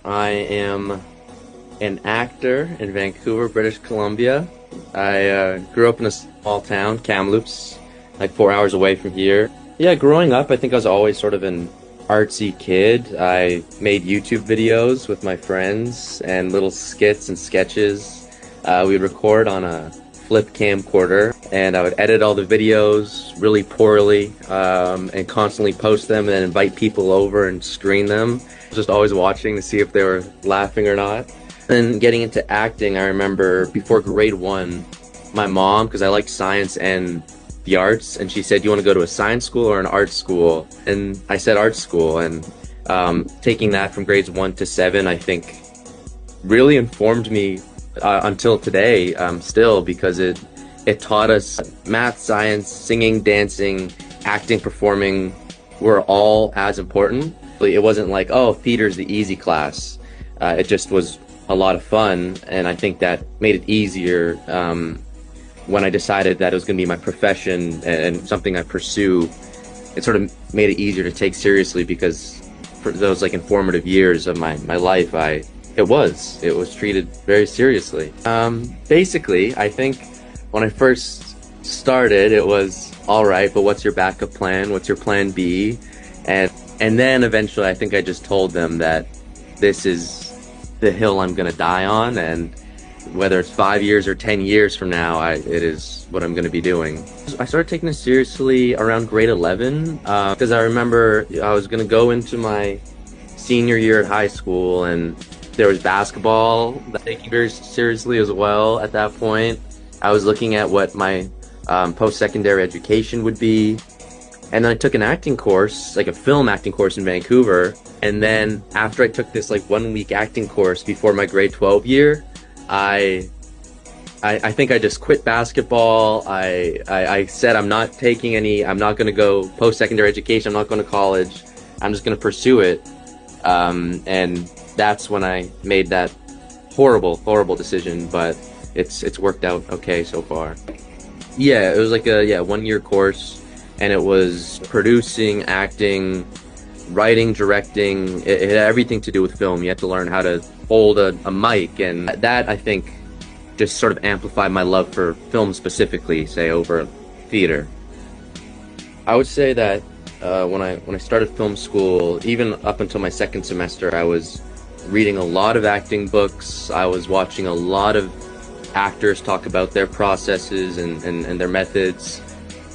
I am an actor in Vancouver, British Columbia. I grew up in a small town, Kamloops, like 4 hours away from here. Yeah, growing up, I think I was always sort of an artsy kid. I made YouTube videos with my friends and little skits and sketches. We'd record on a flip camcorder, and I would edit all the videos really poorly and constantly post them and then invite people over and screen them. Just always watching to see if they were laughing or not. And getting into acting, I remember before grade 1, my mom, because I liked science and the arts, and she said, "You want to go to a science school or an art school?" And I said art school, and taking that from grades 1 to 7, I think really informed me until today still, because it taught us math, science, singing, dancing, acting, performing were all as important. It wasn't like, oh, theater's the easy class. It just was a lot of fun, and I think that made it easier when I decided that it was going to be my profession and something I pursue. It sort of made it easier to take seriously, because for those like informative years of my life, it was treated very seriously. Basically, I think when I first started, it was all right, but what's your backup plan? What's your plan B? And then eventually, I think I just told them that this is the hill I'm gonna die on, and whether it's 5 years or 10 years from now, it is what I'm gonna be doing. I started taking this seriously around grade 11 because I remember I was gonna go into my senior year at high school, and there was basketball that I taking very seriously as well. At that point, I was looking at what my post-secondary education would be. And then I took an acting course, like a film acting course in Vancouver. And then after I took this like 1 week acting course before my grade 12 year, I think I just quit basketball. I said I'm not going to go post-secondary education. I'm not going to college. I'm just going to pursue it. And that's when I made that horrible decision, but it's worked out okay so far. Yeah, it was like a 1 year course. And it was producing, acting, writing, directing. It had everything to do with film. You had to learn how to hold a mic, and that, I think, just sort of amplified my love for film specifically, say, over theater. I would say that when I started film school, even up until my second semester, I was reading a lot of acting books. I was watching a lot of actors talk about their processes and their methods.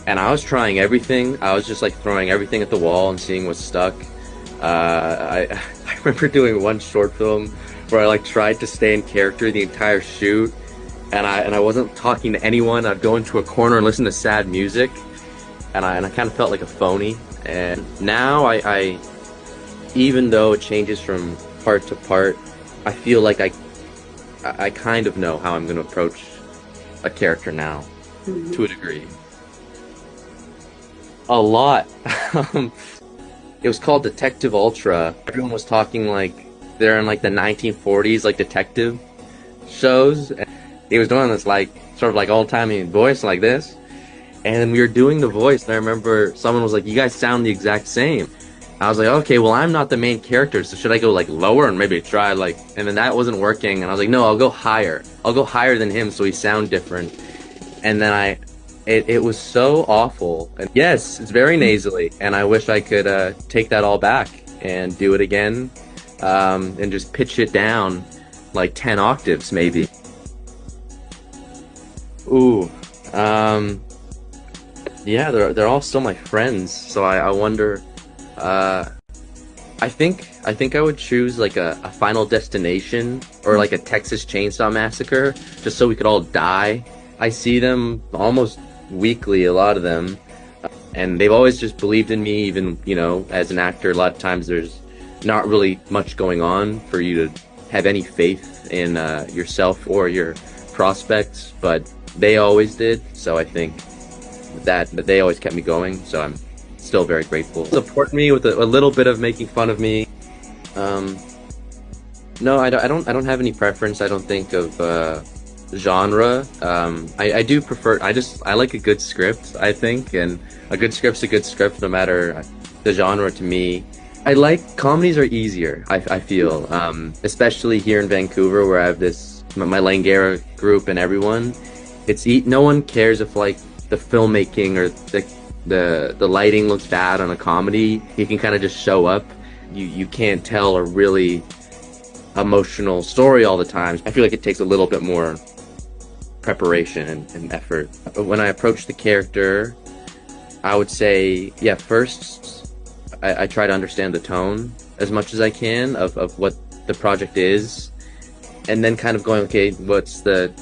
And I was trying everything. I was just like throwing everything at the wall and seeing what stuck. I remember doing one short film where I like tried to stay in character the entire shoot, and I wasn't talking to anyone. I'd go into a corner and listen to sad music, and I kind of felt like a phony. And now I even though it changes from part to part, I feel like I kind of know how I'm going to approach a character now, to a degree. A lot. It was called Detective Ultra. Everyone was talking like they're in like the 1940s, like detective shows. And he was doing this like sort of like old-timey voice like this. And we were doing the voice, and I remember someone was like, "You guys sound the exact same." I was like, "Okay, well, I'm not the main character, so should I go like lower and maybe try like..." And then that wasn't working, and I was like, "No, I'll go higher. I'll go higher than him so we sound different." And then it was so awful. And yes, it's very nasally, and I wish I could take that all back and do it again, and just pitch it down like 10 octaves maybe. Ooh, yeah, they're all still my friends, so I wonder. I think I would choose like a Final Destination or like a Texas Chainsaw Massacre, just so we could all die. I see them almost weekly, a lot of them, and they've always just believed in me. Even, you know, as an actor, a lot of times there's not really much going on for you to have any faith in yourself or your prospects, but they always did. So I think that they always kept me going, so I'm still very grateful. Support me with a little bit of making fun of me. No, I don't have any preference. I don't think of genre. I do prefer, I like a good script, I think, and a good script's a good script no matter the genre to me. I like comedies are easier, I feel, especially here in Vancouver where I have my Langara group and everyone. No one cares if like the filmmaking or the lighting looks bad on a comedy. You can kind of just show up. You can't tell a really emotional story all the time. I feel like it takes a little bit more preparation and effort. But when I approach the character, I would say, yeah, first I try to understand the tone as much as I can of what the project is, and then kind of going, okay, what's the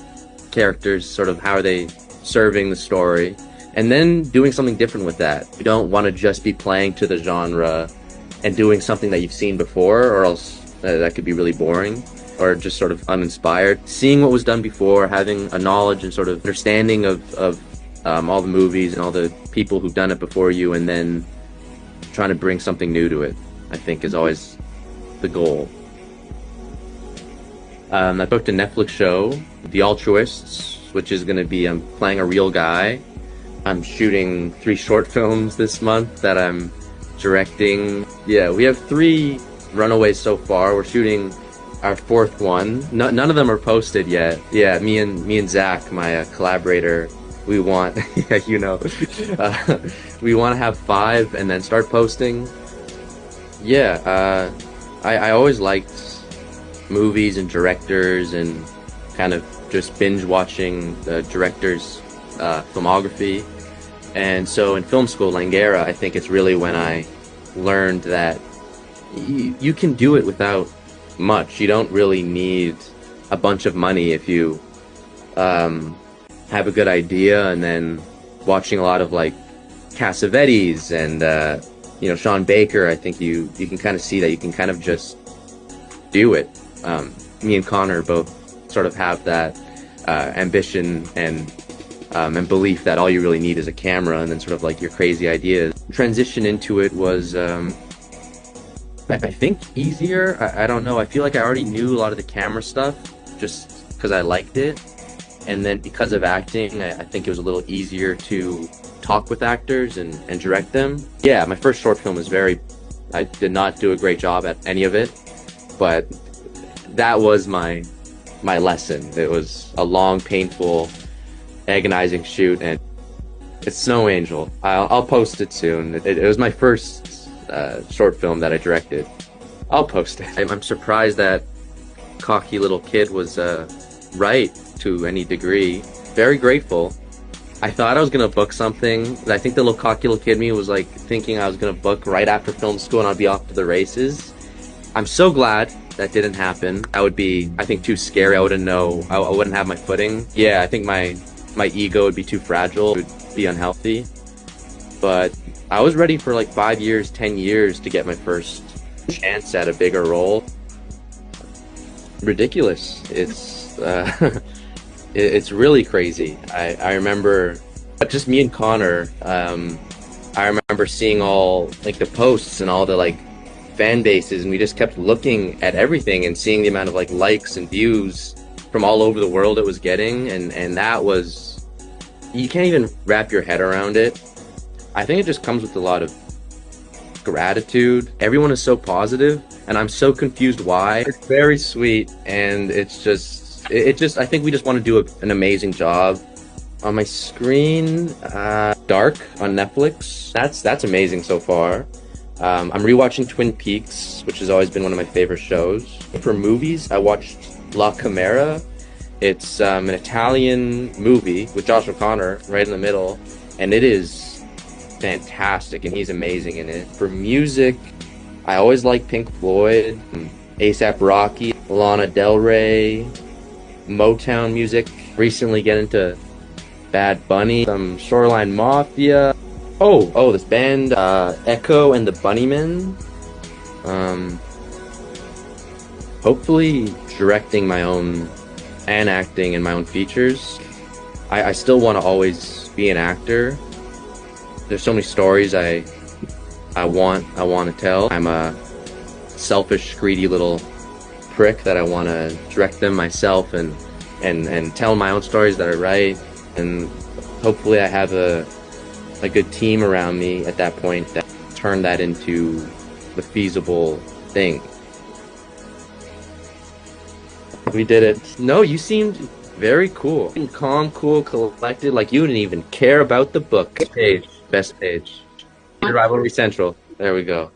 characters, sort of how are they serving the story, and then doing something different with that. You don't want to just be playing to the genre and doing something that you've seen before, or else that could be really boring or just sort of uninspired. Seeing what was done before, having a knowledge and sort of understanding of all the movies and all the people who've done it before you, and then trying to bring something new to it, I think is always the goal. I booked a Netflix show, The Altruists, which is going to be, I'm playing a real guy. I'm shooting 3 short films this month that I'm directing. Yeah, we have 3 runaways so far. We're shooting our 4th one. None of them are posted yet. Yeah, me and Zach, my collaborator, we want, yeah, you know, we want to have 5 and then start posting. Yeah, I always liked movies and directors and kind of just binge watching the director's filmography. And so in film school, Langara, I think it's really when I learned that you can do it without much. You don't really need a bunch of money if you have a good idea, and then watching a lot of like Cassavetes and you know, Sean Baker. I think you can kind of see that you can kind of just do it. Me and Connor both sort of have that ambition and belief that all you really need is a camera and then sort of like your crazy ideas. Transition into it was I think easier. I don't know. I feel like I already knew a lot of the camera stuff just because I liked it. And then because of acting, I think it was a little easier to talk with actors and direct them. Yeah, my first short film was I did not do a great job at any of it, but that was my lesson. It was a long, painful, agonizing shoot, and it's Snow Angel. I'll post it soon. It was my first short film that I directed. I'll post it. I'm surprised that cocky little kid was right to any degree. Very grateful. I thought I was gonna book something. I think the little cocky little kid in me was like thinking I was gonna book right after film school and I'd be off to the races. I'm so glad that didn't happen. That would be, I think, too scary. I wouldn't have my footing. Yeah, I think my ego would be too fragile. It would be unhealthy. But I was ready for like 5 years, 10 years to get my first chance at a bigger role. Ridiculous. It's it's really crazy. I remember just me and Connor. I remember seeing all like the posts and all the like fan bases, and we just kept looking at everything and seeing the amount of like likes and views from all over the world it was getting, and that was, you can't even wrap your head around it. I think it just comes with a lot of gratitude. Everyone is so positive, and I'm so confused why. It's very sweet, and it's just I think we just want to do an amazing job. On my screen, Dark on Netflix. That's amazing so far. I'm rewatching Twin Peaks, which has always been one of my favorite shows. For movies, I watched La Camera. It's an Italian movie with Josh O'Connor right in the middle, and it is fantastic, and he's amazing in it. For music, I always like Pink Floyd, A$AP Rocky, Lana Del Rey, Motown music. Recently get into Bad Bunny, some Shoreline Mafia. Oh, this band, Echo and the Bunnymen. Hopefully directing my own and acting in my own features. I still want to always be an actor. There's so many stories I want to tell. I'm a selfish, greedy little prick that I want to direct them myself and tell my own stories that I write. And hopefully I have a good team around me at that point that turn that into the feasible thing. We did it. No, you seemed very cool. Calm, cool, collected, like you didn't even care about the book. Page. Best page. Rivalry Central. There we go.